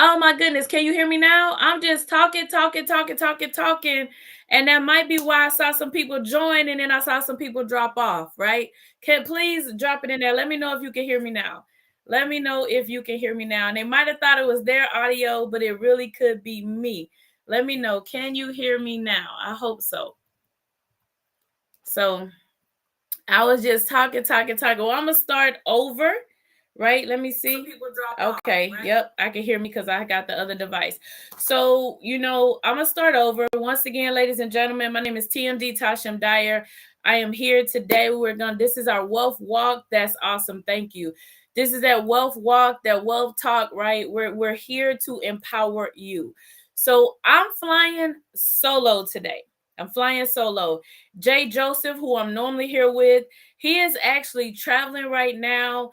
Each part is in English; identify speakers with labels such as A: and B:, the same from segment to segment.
A: Oh my goodness, can you hear me now? I'm just talking, talking, talking, talking, talking. And that might be why I saw some people join and then I saw some people drop off, right? Can please drop it in there. Let me know if you can hear me now. Let me know if you can hear me now. And they might have thought it was their audio, but it really could be me. Let me know. Can you hear me now? I hope so. So I was just talking, talking, talking. Well, I'm gonna start over, right? Let me see. Okay, off, right? Yep, I can hear me because I got the other device. So, I'm gonna start over. Once again, ladies and gentlemen, my name is TMD Tasha Dyer. I am here today. This is our wealth walk. That's awesome. Thank you. This is that wealth walk, that wealth talk, right? We're here to empower you. So I'm flying solo today. I'm flying solo. Jay Joseph, who I'm normally here with, he is actually traveling right now.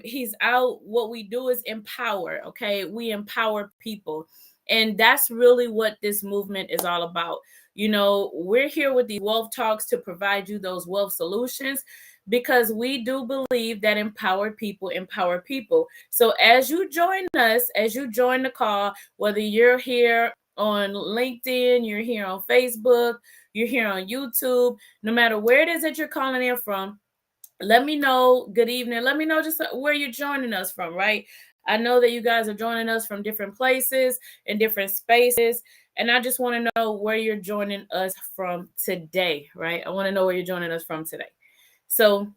A: He's out. What we do is empower. Okay, we empower people, and that's really what this movement is all about. We're here with these wealth talks to provide you those wealth solutions, because we do believe that empowered people empower people. So as you join us, as you join the call, whether you're here on LinkedIn, you're here on Facebook, you're here on YouTube, no matter where it is that you're calling in from, let me know. Good evening. Let me know just where you're joining us from, right? I know that you guys are joining us from different places and different spaces. And I just want to know where you're joining us from today, right? I want to know where you're joining us from today. So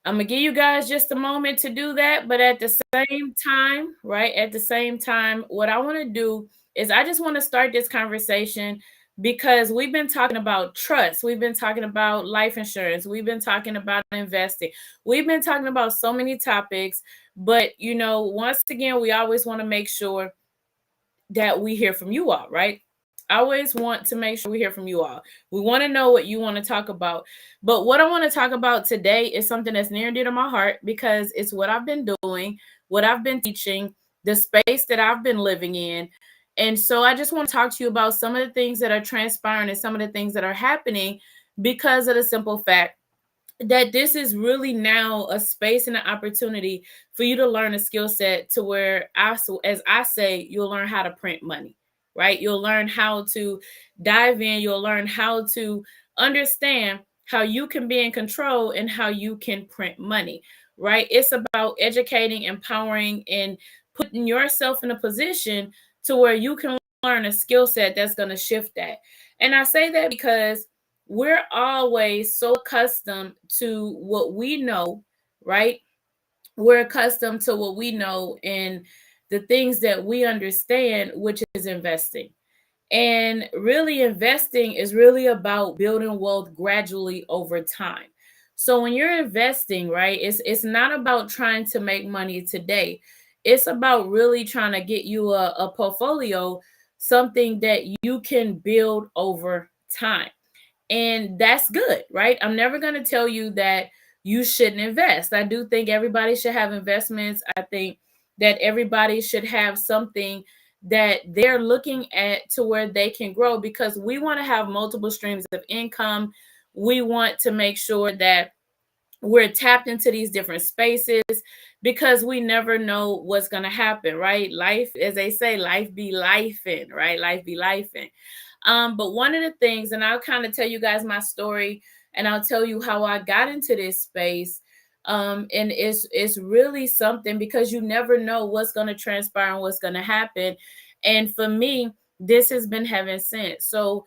A: I'm going to give you guys just a moment to do that. But at the same time, right? At the same time, what I want to do is I just want to start this conversation because we've been talking about trust. We've been talking about life insurance. We've been talking about investing. We've been talking about so many topics. But, once again, we always want to make sure that we hear from you all, right? I always want to make sure we hear from you all. We want to know what you want to talk about. But what I want to talk about today is something that's near and dear to my heart because it's what I've been doing, what I've been teaching, the space that I've been living in. And so I just want to talk to you about some of the things that are transpiring and some of the things that are happening because of the simple fact that this is really now a space and an opportunity for you to learn a skill set to where, as I say, you'll learn how to print money, right? You'll learn how to dive in. You'll learn how to understand how you can be in control and how you can print money, right? It's about educating, empowering, and putting yourself in a position to where you can learn a skill set that's going to shift that. And I say that because we're always so accustomed to what we know, right? We're accustomed to what we know and the things that we understand, which is investing. And really, investing is really about building wealth gradually over time. So when you're investing, right, it's not about trying to make money today. It's about really trying to get you a portfolio, something that you can build over time. And that's good, right? I'm never going to tell you that you shouldn't invest. I do think everybody should have investments. I think that everybody should have something that they're looking at to where they can grow, because we want to have multiple streams of income. We want to make sure that we're tapped into these different spaces because we never know what's going to happen, right? Life, as they say, life be lifing, right? Life be lifing. But one of the things, and I'll kind of tell you guys my story, and I'll tell you how I got into this space. And it's really something because you never know what's going to transpire and what's going to happen. And for me, this has been heaven sent. So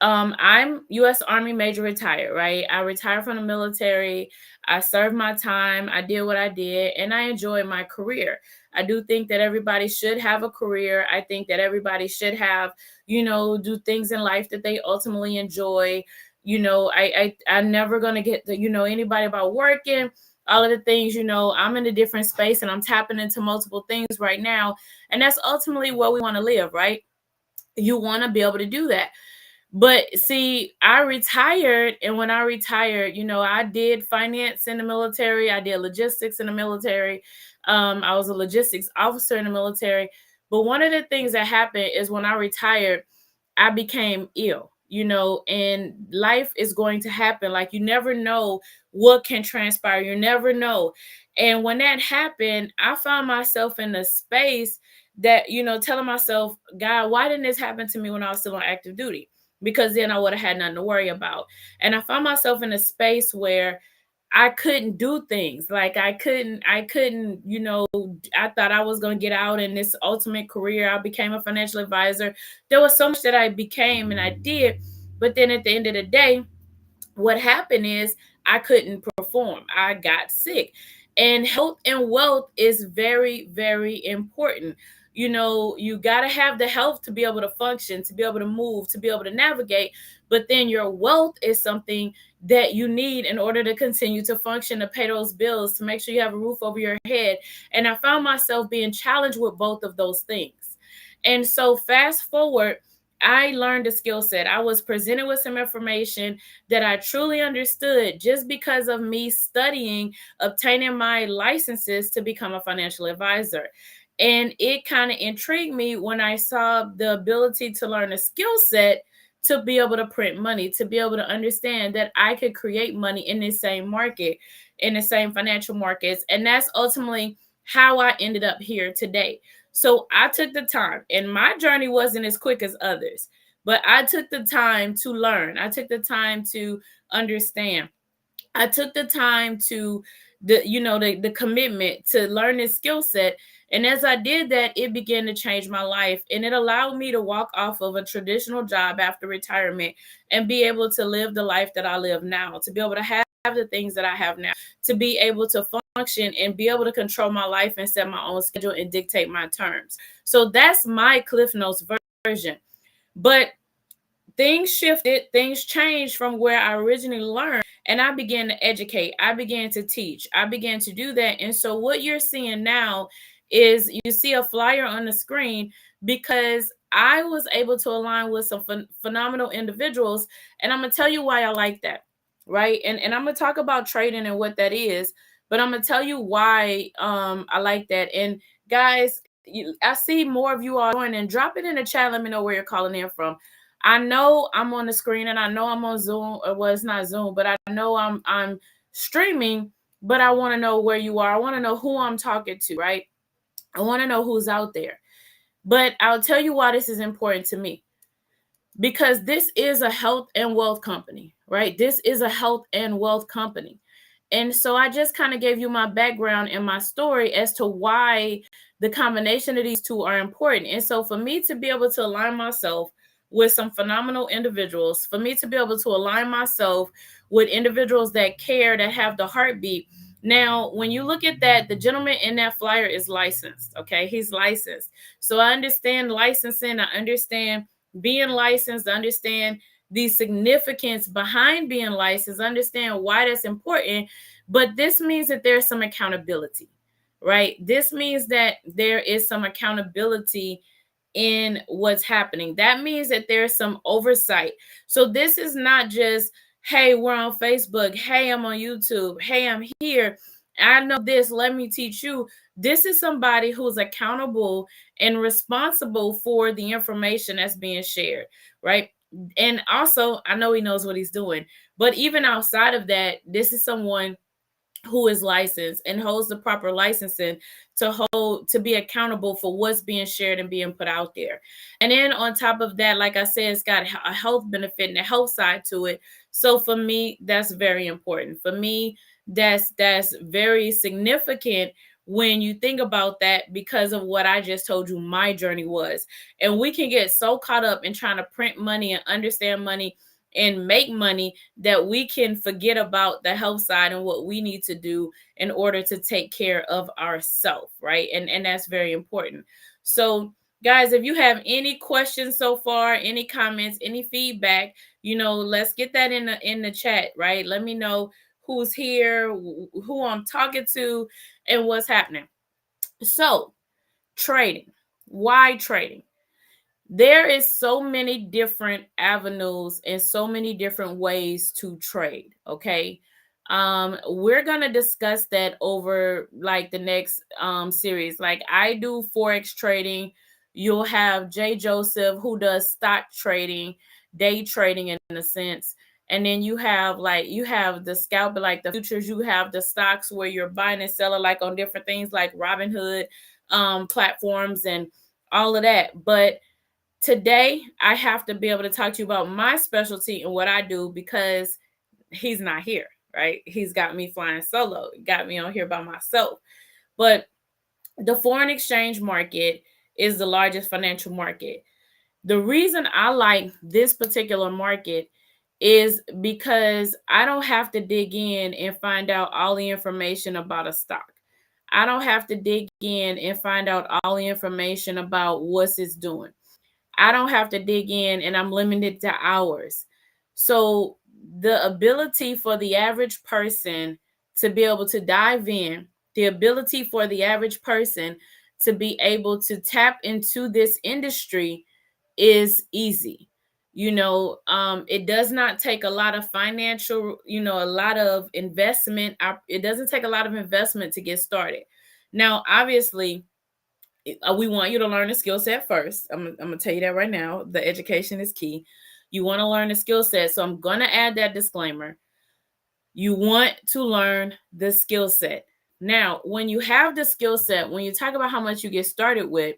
A: I'm U.S. Army Major retired, right? I retired from the military. I served my time. I did what I did, and I enjoyed my career. I do think that everybody should have a career. I think that everybody should have, do things in life that they ultimately enjoy. I'm never gonna get the, anybody about working. All of the things, I'm in a different space and I'm tapping into multiple things right now, and that's ultimately where we want to live, right? You want to be able to do that. But see, I retired, and when I retired, I did finance in the military. I did logistics in the military. I was a logistics officer in the military. But one of the things that happened is when I retired, I became ill, and life is going to happen. Like, you never know what can transpire. You never know. And when that happened, I found myself in a space that, telling myself, God, why didn't this happen to me when I was still on active duty? Because then I would have had nothing to worry about. And I found myself in a space where I couldn't do things. Like I couldn't, I thought I was going to get out in this ultimate career. I became a financial advisor. There was so much that I became and I did. But then at the end of the day, what happened is I couldn't perform. I got sick. And health and wealth is very, very important. You got to have the health to be able to function, to be able to move, to be able to navigate. But then your wealth is something that you need in order to continue to function, to pay those bills, to make sure you have a roof over your head. And I found myself being challenged with both of those things. And so fast forward, I learned a skill set. I was presented with some information that I truly understood just because of me studying, obtaining my licenses to become a financial advisor. And it kind of intrigued me when I saw the ability to learn a skill set to be able to print money, to be able to understand that I could create money in the same market, in the same financial markets. And that's ultimately how I ended up here today. So I took the time, and my journey wasn't as quick as others, but I took the time to learn. I took the time to understand. I took the time to the commitment to learn this skill set. And as I did that, it began to change my life, and it allowed me to walk off of a traditional job after retirement and be able to live the life that I live now, to be able to have the things that I have now, to be able to function and be able to control my life and set my own schedule and dictate my terms. So that's my Cliff Notes version. But things shifted, things changed from where I originally learned, and I began to educate. I began to teach. I began to do that. And so what you're seeing now is you see a flyer on the screen because I was able to align with some phenomenal individuals. And I'm going to tell you why I like that, right? And I'm going to talk about trading and what that is, but I'm going to tell you why I like that. And guys, I see more of you are joining. Drop it in the chat. Let me know where you're calling in from. I know I'm on the screen and I know I'm on Zoom, or well, it's not Zoom, but I know I'm streaming, but I want to know where you are. I want to know who I'm talking to, right? I want to know who's out there. But I'll tell you why this is important to me. Because this is a health and wealth company, right? This is a health and wealth company. And so I just kind of gave you my background and my story as to why the combination of these two are important. And so for me to be able to align myself with some phenomenal individuals, for me to be able to align myself with individuals that care, that have the heartbeat. Now, when you look at that, the gentleman in that flyer is licensed, okay? He's licensed. So I understand licensing. I understand being licensed, understand the significance behind being licensed, understand why that's important. But this means that there's some accountability, right? This means that there is some accountability in what's happening. That means that there's some oversight. So this is not just, hey, we're on Facebook. Hey, I'm on YouTube. Hey, I'm here. I know this. Let me teach you. This is somebody who's accountable and responsible for the information that's being shared, right? And also, I know he knows what he's doing. But even outside of that, this is someone who is licensed and holds the proper licensing to be accountable for what's being shared and being put out there. And then on top of that, like I said, it's got a health benefit and a health side to it. So for me, that's very important. For me, that's very significant when you think about that, because of what I just told you my journey was. And we can get so caught up in trying to print money and understand money and make money that we can forget about the health side and what we need to do in order to take care of ourselves, right? And that's very important. So guys, if you have any questions so far, any comments, any feedback, let's get that in the chat, right? Let me know who's here, who I'm talking to, and what's happening. So trading. Why trading? There is so many different avenues and so many different ways to trade. Okay. We're gonna discuss that over like the next series. Like I do Forex trading. You'll have Jay Joseph who does stock trading, day trading in a sense. And then you have the scalp, like the futures, you have the stocks where you're buying and selling like on different things like Robinhood platforms, and all of that. But today, I have to be able to talk to you about my specialty and what I do because he's not here, right? He's got me flying solo, got me on here by myself. But the foreign exchange market is the largest financial market. The reason I like this particular market is because I don't have to dig in and find out all the information about a stock. I don't have to dig in and find out all the information about what it's doing. I don't have to dig in and I'm limited to hours. So the ability for the average person to be able to dive in, the ability for the average person to be able to tap into this industry is easy. It does not take a lot of financial, a lot of investment. It doesn't take a lot of investment to get started. Now, obviously, we want you to learn the skill set first. I'm going to tell you that right now. The education is key. You want to learn the skill set. So I'm going to add that disclaimer. You want to learn the skill set. Now, when you have the skill set, when you talk about how much you get started with,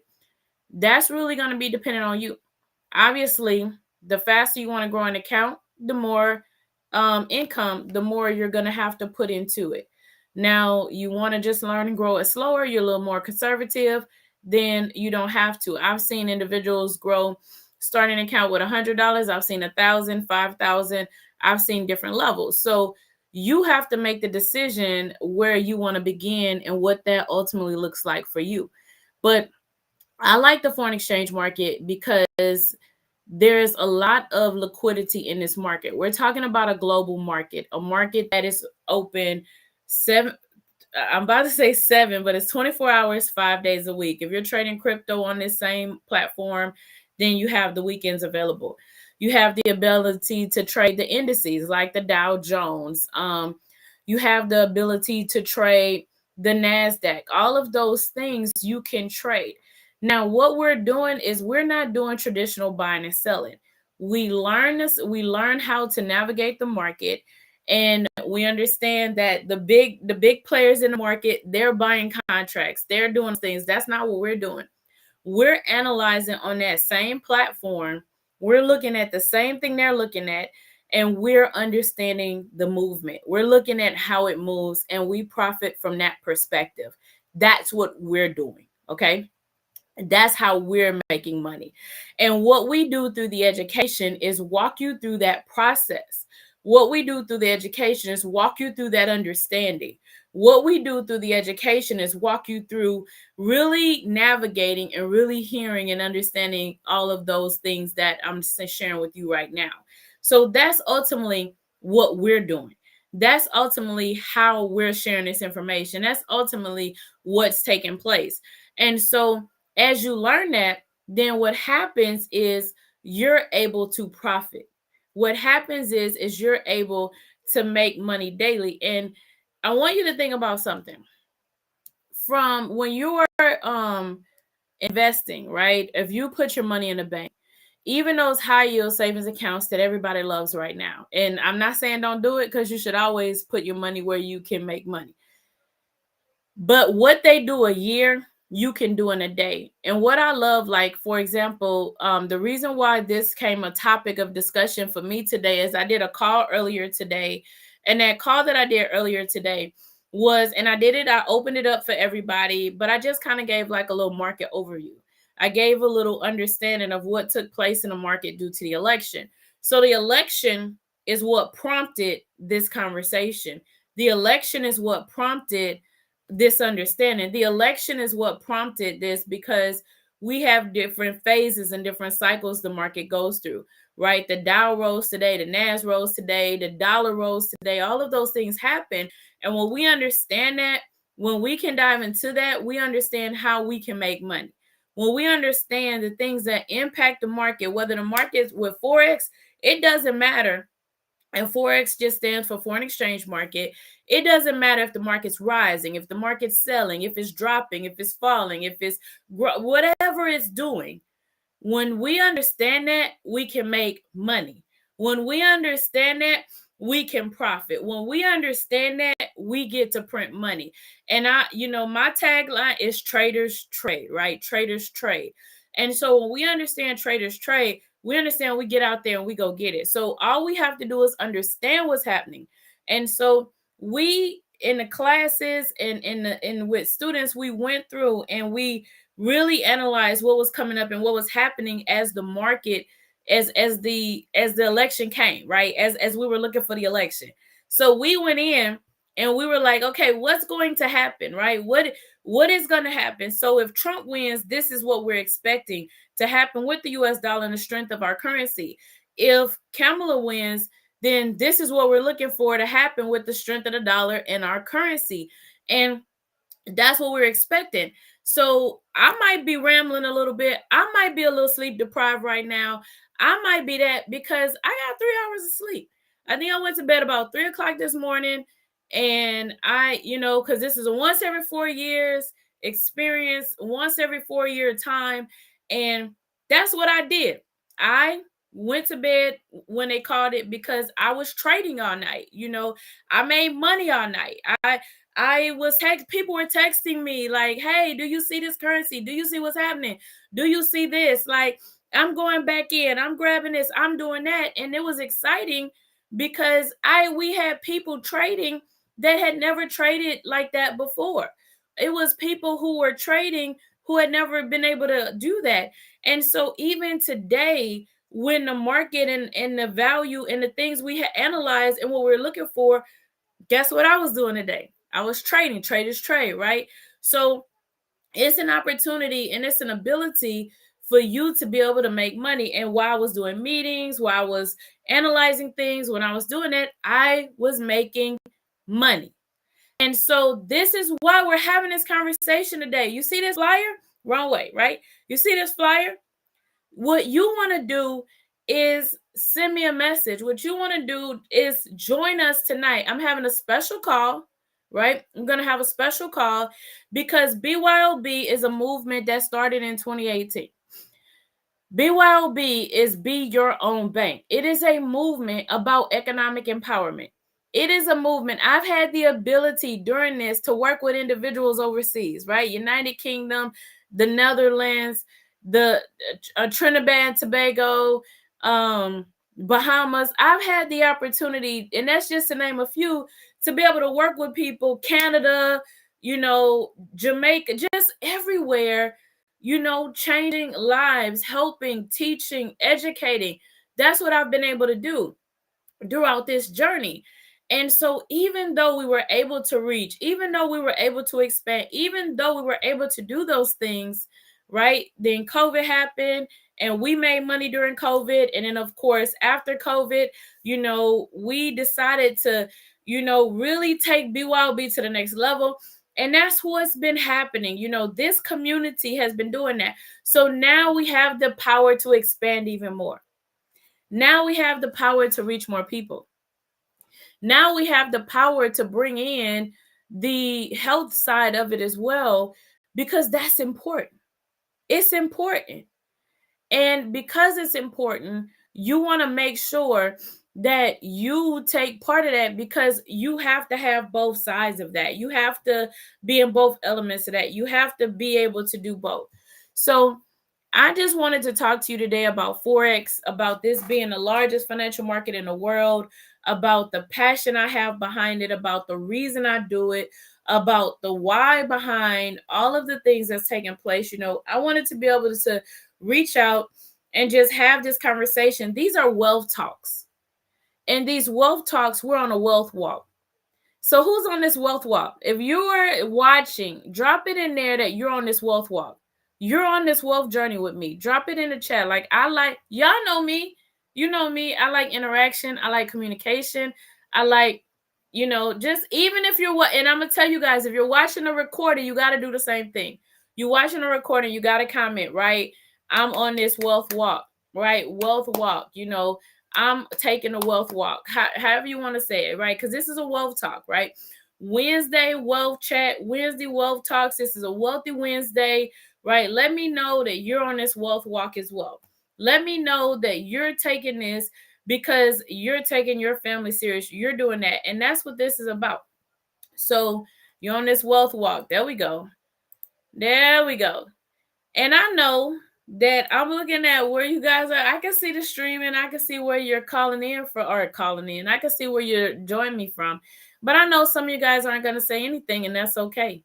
A: that's really going to be dependent on you. Obviously, the faster you want to grow an account, the more income, the more you're going to have to put into it. Now, you want to just learn and grow it slower, you're a little more conservative, then you don't have to. I've seen individuals grow starting an account with $100. I've seen 1,000, 5,000. I've seen different levels. So you have to make the decision where you want to begin and what that ultimately looks like for you. But I like the foreign exchange market because there's a lot of liquidity in this market. We're talking about a global market, a market that is open I'm about to say 7, but it's 24 hours, 5 days a week. If you're trading crypto on this same platform, then you have the weekends available. You have the ability to trade the indices like the Dow Jones. You have the ability to trade the NASDAQ. All of those things you can trade. Now, what we're doing is we're not doing traditional buying and selling. We learn how to navigate the market, and we understand that the big players in the market, they're buying contracts, they're doing things. That's not what we're doing. We're analyzing on that same platform. We're looking at the same thing they're looking at, and we're understanding the movement. We're looking at how it moves, and we profit from that perspective. That's what we're doing. Okay. That's how we're making money. And what we do through the education is walk you through that process. What we do through the education is walk you through that understanding. What we do through the education is walk you through really navigating and really hearing and understanding all of those things that I'm sharing with you right now. So that's ultimately what we're doing. That's ultimately how we're sharing this information. That's ultimately what's taking place. And so as you learn that, then what happens is you're able to profit. What happens is you're able to make money daily. And I want you to think about something. From when you are investing, right? If you put your money in a bank, even those high yield savings accounts that everybody loves right now. And I'm not saying don't do it, because you should always put your money where you can make money. But what they do a year, you can do in a day. And what I love, like, for example, the reason why this came a topic of discussion for me today is I did a call earlier today. And that call that I did earlier today was, and I opened it up for everybody, but I just kind of gave like a little market overview. I gave a little understanding of what took place in the market due to the election. So the election is what prompted this conversation. The election is what prompted this understanding. The election is what prompted this, because we have different phases and different cycles the market goes through, right? The Dow rose today, the NAS rose today, the dollar rose today. All of those things happen. And when we understand that, when we can dive into that, we understand how we can make money. When we understand the things that impact the market, whether the market's with Forex, it doesn't matter. And Forex just stands for foreign exchange market. It doesn't matter if the market's rising, if the market's selling, if it's dropping, if it's falling, if it's whatever it's doing. When we understand that, we can make money. When we understand that, we can profit. When we understand that, we get to print money. And my tagline is traders trade, right? Traders trade. And so when we understand traders trade, we understand we get out there and we go get it. So all we have to do is understand what's happening. And so we in the classes and in with students, we went through and we really analyzed what was coming up and what was happening as the market as the election came, right? As we were looking for the election. So we went in and we were like, okay, what's going to happen, right? What is going to happen? So if Trump wins, this is what we're expecting to happen with the US dollar and the strength of our currency. If Kamala wins, then this is what we're looking for to happen with the strength of the dollar and our currency. And that's what we're expecting. So I might be rambling a little bit. I might be a little sleep deprived right now. I might be that because I got 3 hours of sleep. I think I went to bed about 3 o'clock this morning. And because this is a once every 4 years experience, once every 4 year time. And that's what I did. I went to bed when they called it because I was trading all night. I made money all night. People were texting me like, hey, do you see this currency? Do you see what's happening? Do you see this? Like, I'm going back in, I'm grabbing this, I'm doing that. And it was exciting because we had people trading that had never traded like that before. It was people who were trading who had never been able to do that. And so even today, when the market and the value and the things we had analyzed and what we're looking for, guess what I was doing today? I was trading. Traders trade, right? So it's an opportunity and it's an ability for you to be able to make money. And while I was doing meetings, while I was analyzing things, when I was doing it, I was making money. And so this is why we're having this conversation today. You see this flyer? Wrong way, right? You see this flyer? What you want to do is send me a message. What you want to do is join us tonight. I'm having a special call, right? I'm going to have a special call because BYOB is a movement that started in 2018. BYOB is Be Your Own Bank. It is a movement about economic empowerment. It is a movement. I've had the ability during this to work with individuals overseas, right? United Kingdom, the Netherlands, the Trinidad and Tobago, Bahamas. I've had the opportunity, and that's just to name a few, to be able to work with people, Canada, Jamaica, just everywhere, changing lives, helping, teaching, educating. That's what I've been able to do throughout this journey. And so even though we were able to reach, even though we were able to expand, even though we were able to do those things, right? Then COVID happened and we made money during COVID. And then of course, after COVID, we decided to, really take BYOB to the next level. And that's what's been happening. This community has been doing that. So now we have the power to expand even more. Now we have the power to reach more people. Now we have the power to bring in the health side of it as well, because that's important. It's important. And because it's important, you want to make sure that you take part of that, because you have to have both sides of that. You have to be in both elements of that. You have to be able to do both. So I just wanted to talk to you today about Forex, about this being the largest financial market in the world, about the passion I have behind it, about the reason I do it, about the why behind all of the things that's taking place. I wanted to be able to reach out and just have this conversation. These are wealth talks. And these wealth talks, we're on a wealth walk. So who's on this wealth walk? If you're watching, drop it in there that you're on this wealth walk. You're on this wealth journey with me. Drop it in the chat. Like, y'all know me. You know me. I like interaction. I like communication. I like, just even if you're and I'm going to tell you guys, if you're watching a recording, you got to do the same thing. You're watching a recording, you got to comment, right? I'm on this wealth walk, right? Wealth walk, I'm taking a wealth walk, however you want to say it, right? Because this is a wealth talk, right? Wednesday wealth chat, Wednesday wealth talks. This is a wealthy Wednesday, right? Let me know that you're on this wealth walk as well. Let me know that you're taking this because you're taking your family serious. You're doing that. And that's what this is about. So you're on this wealth walk. There we go. There we go. And I know that I'm looking at where you guys are. I can see the streaming. I can see where you're calling in. I can see where you're joining me from. But I know some of you guys aren't going to say anything, and that's okay.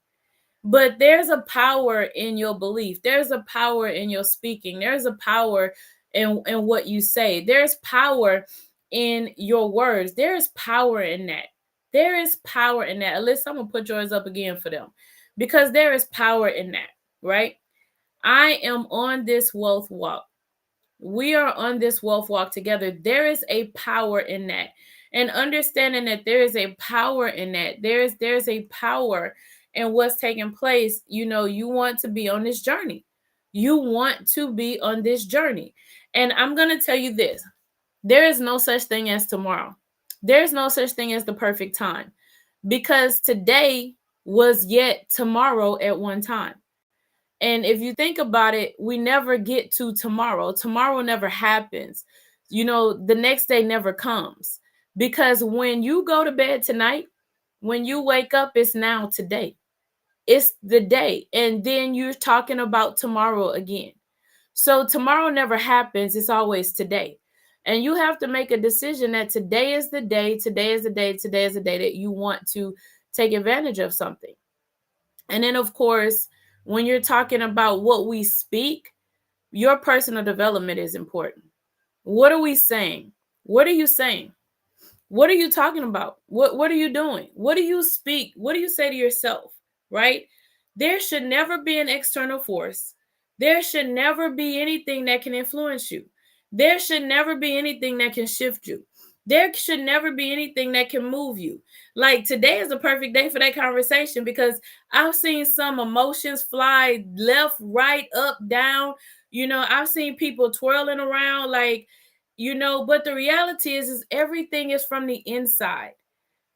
A: But there's a power in your belief. There's a power in your speaking. There's a power in what you say. There's power in your words. There's power in that. There is power in that. Alyssa, I'm going to put yours up again for them because there is power in that, right? I am on this wealth walk. We are on this wealth walk together. There is a power in that. And understanding that there is a power in that. There's a power in what's taking place. You know, you want to be on this journey. You want to be on this journey. And I'm going to tell you this. There is no such thing as tomorrow. There's no such thing as the perfect time. Because today was yet tomorrow at one time. And if you think about it, we never get to tomorrow. Tomorrow never happens. You know, the next day never comes. Because when you go to bed tonight, when you wake up, it's now today. It's the day. And then you're talking about tomorrow again. So tomorrow never happens. It's always today. And you have to make a decision that today is the day, today is the day, today is the day that you want to take advantage of something. And then, of course, when you're talking about what we speak, your personal development is important. What are we saying? What are you saying? What are you talking about? What are you doing? What do you speak? What do you say to yourself? Right? There should never be an external force. There should never be anything that can influence you. There should never be anything that can shift you. There should never be anything that can move you. Like today is a perfect day for that conversation because I've seen some emotions fly left, right, up, down. You know, I've seen people twirling around like, you know, but the reality is everything is from the inside.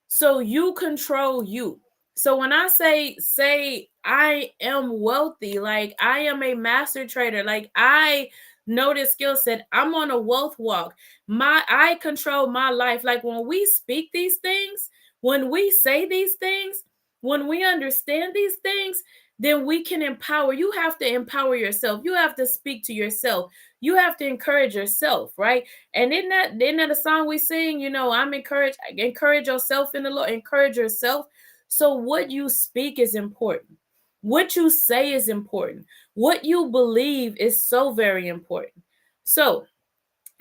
A: So you control you. So when I say I am wealthy, like I am a master trader, like I know this skill set, I'm on a wealth walk. I control my life. Like when we speak these things, when we say these things, when we understand these things, then we can empower. You have to empower yourself. You have to speak to yourself. You have to encourage yourself, right? And isn't that a song we sing? You know, encourage yourself in the Lord, encourage yourself. So what you speak is important. What you say is important. What you believe is so very important. So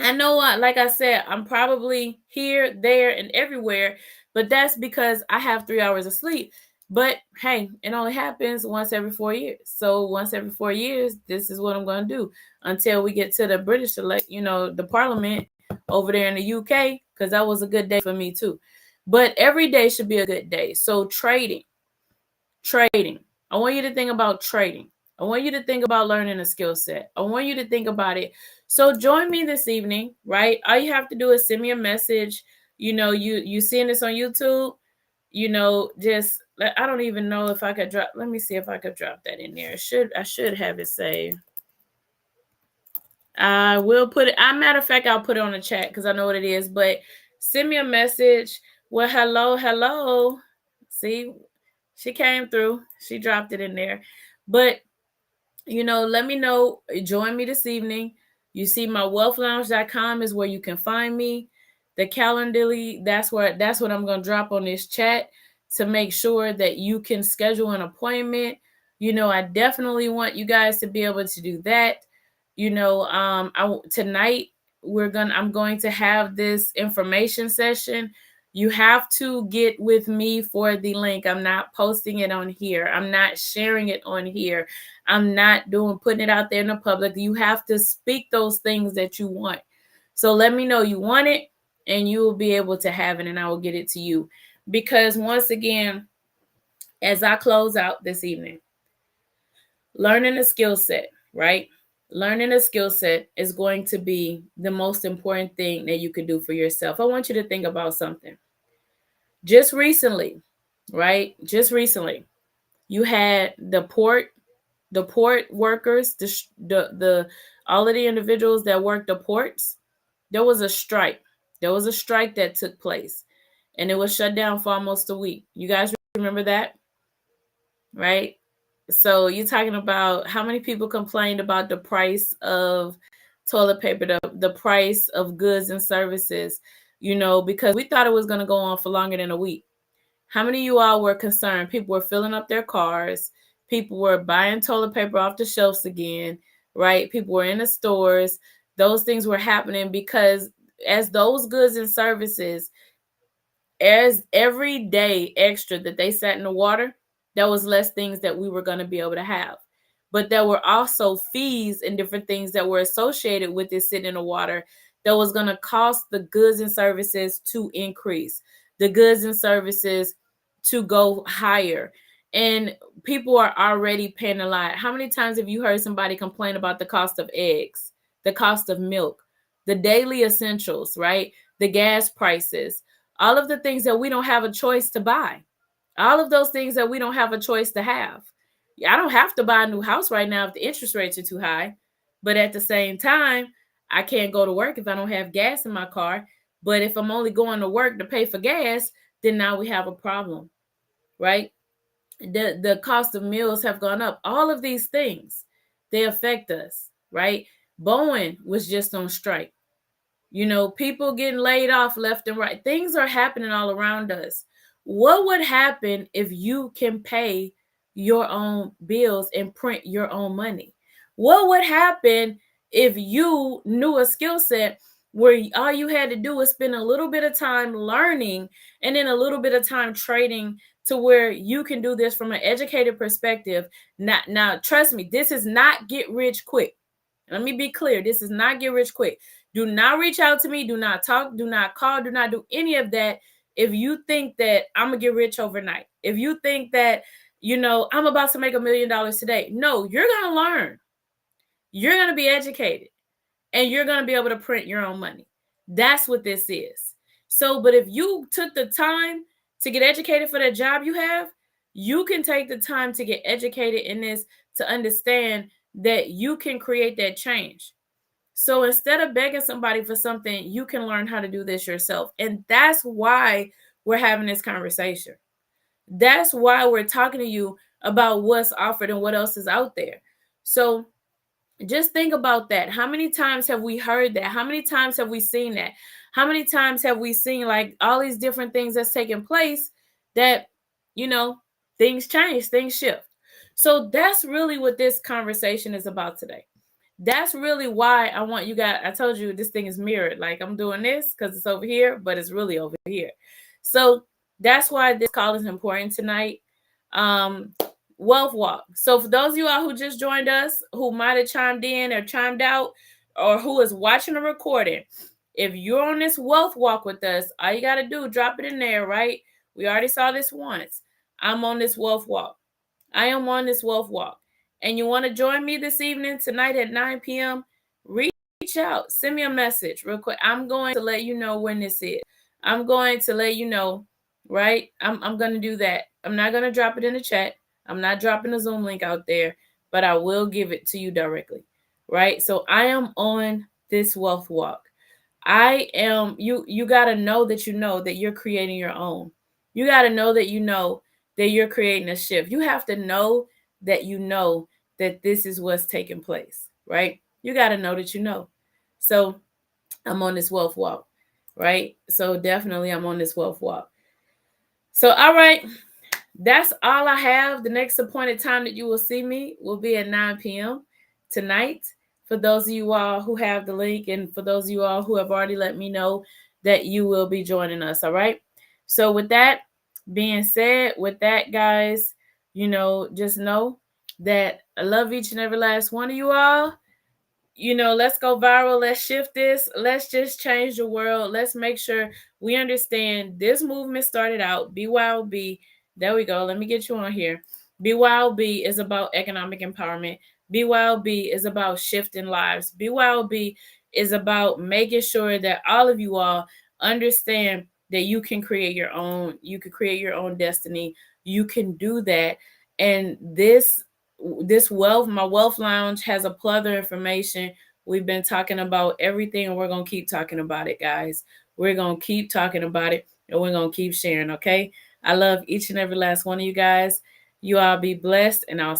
A: I know, like I said, I'm probably here, there, and everywhere, but that's because I have 3 hours of sleep. But hey, it only happens once every 4 years. So once every 4 years, this is what I'm going to do until we get to the British the Parliament over there in the UK, because that was a good day for me too. But every day should be a good day. So trading. I want you to think about trading. I want you to think about learning a skill set. I want you to think about it. So join me this evening, right? All you have to do is send me a message. You know, you seeing this on YouTube, you know, just I don't even know if I could drop. Let me see if I could drop that in there. I should have it saved. I will put it. Matter of fact, I'll put it on the chat because I know what it is. But send me a message. Well, hello. See, she came through. She dropped it in there. But you know, let me know. Join me this evening. You see my wealthlounge.com is where you can find me. The Calendly, that's what I'm going to drop on this chat to make sure that you can schedule an appointment. You know, I definitely want you guys to be able to do that. You know, tonight I'm going to have this information session. You have to get with me for the link. I'm not posting it on here. I'm not sharing it on here. I'm not putting it out there in the public. You have to speak those things that you want. So let me know you want it and you will be able to have it and I will get it to you. Because once again, as I close out this evening, learning a skill set, right? Learning a skill set is going to be the most important thing that you can do for yourself. I want you to think about something. Just recently, right? Just recently, you had the port workers, the all of the individuals that worked the ports. There was a strike. There was a strike that took place, and it was shut down for almost a week. You guys remember that, right? So you're talking about how many people complained about the price of toilet paper, the price of goods and services, because we thought it was going to go on for longer than a week. How many of you all were concerned? People were filling up their cars. People were buying toilet paper off the shelves again, right? People were in the stores. Those things were happening because as those goods and services, as every day extra that they sat in the water, there was less things that we were going to be able to have. But there were also fees and different things that were associated with it sitting in the water that was going to cost the goods and services to increase, the goods and services to go higher. And people are already paying a lot. How many times have you heard somebody complain about the cost of eggs, the cost of milk, the daily essentials, right? The gas prices, all of the things that we don't have a choice to buy, all of those things that we don't have a choice to have. I don't have to buy a new house right now if the interest rates are too high. But at the same time, I can't go to work if I don't have gas in my car. But if I'm only going to work to pay for gas, then now we have a problem, right? The cost of meals have gone up. All of these things, they affect us, right? Boeing was just on strike. People getting laid off left and right. Things are happening all around us. What would happen if you can pay your own bills and print your own money? What would happen if you knew a skill set where all you had to do was spend a little bit of time learning and then a little bit of time trading to where you can do this from an educated perspective? Now, trust me, this is not get rich quick. Let me be clear. This is not get rich quick. Do not reach out to me. Do not talk. Do not call. Do not do any of that if you think that I'm going to get rich overnight. If you think that, I'm about to make $1 million today. No, you're going to learn. You're going to be educated. And you're going to be able to print your own money. That's what this is. So, but if you took the time to get educated for that job you have, you can take the time to get educated in this to understand that you can create that change. So instead of begging somebody for something, you can learn how to do this yourself. And that's why we're having this conversation. That's why we're talking to you about what's offered and what else is out there. So just think about that. How many times have we heard that? How many times have we seen that? How many times have we seen like all these different things that's taking place that, things change, things shift. So that's really what this conversation is about today. That's really why I want you guys. I told you this thing is mirrored. Like I'm doing this because it's over here, but it's really over here. So that's why this call is important tonight. Wealth walk. So for those of you all who just joined us, who might have chimed in or chimed out, or who is watching the recording, if you're on this wealth walk with us, all you got to do, drop it in there, right? We already saw this once. I'm on this wealth walk. I am on this wealth walk. And you want to join me this evening, tonight at 9 p.m., reach out. Send me a message real quick. I'm going to let you know when this is. I'm going to let you know, right? I'm going to do that. I'm not going to drop it in the chat. I'm not dropping a Zoom link out there, but I will give it to you directly, right? So I am on this wealth walk. I am, you got to know that you're creating your own. You got to know that you're creating a shift. You have to know that this is what's taking place, right? You got to know that you know. So I'm on this wealth walk, right? So definitely I'm on this wealth walk. So, all right, that's all I have. The next appointed time that you will see me will be at 9 p.m. tonight. For those of you all who have the link, and for those of you all who have already let me know that you will be joining us, all right? So with that being said, with that, guys, just know that I love each and every last one of you all. Let's go viral. Let's shift this. Let's just change the world. Let's make sure we understand this movement started out, BYOB. There we go. Let me get you on here. BYOB is about economic empowerment. BYOB is about shifting lives. BYOB is about making sure that all of you all understand that you can create your own. You can create your own destiny. You can do that. And this wealth, my wealth lounge has a plethora of information. We've been talking about everything, and we're going to keep talking about it, guys. We're going to keep talking about it, and we're going to keep sharing, okay? I love each and every last one of you guys. You all be blessed, and I'll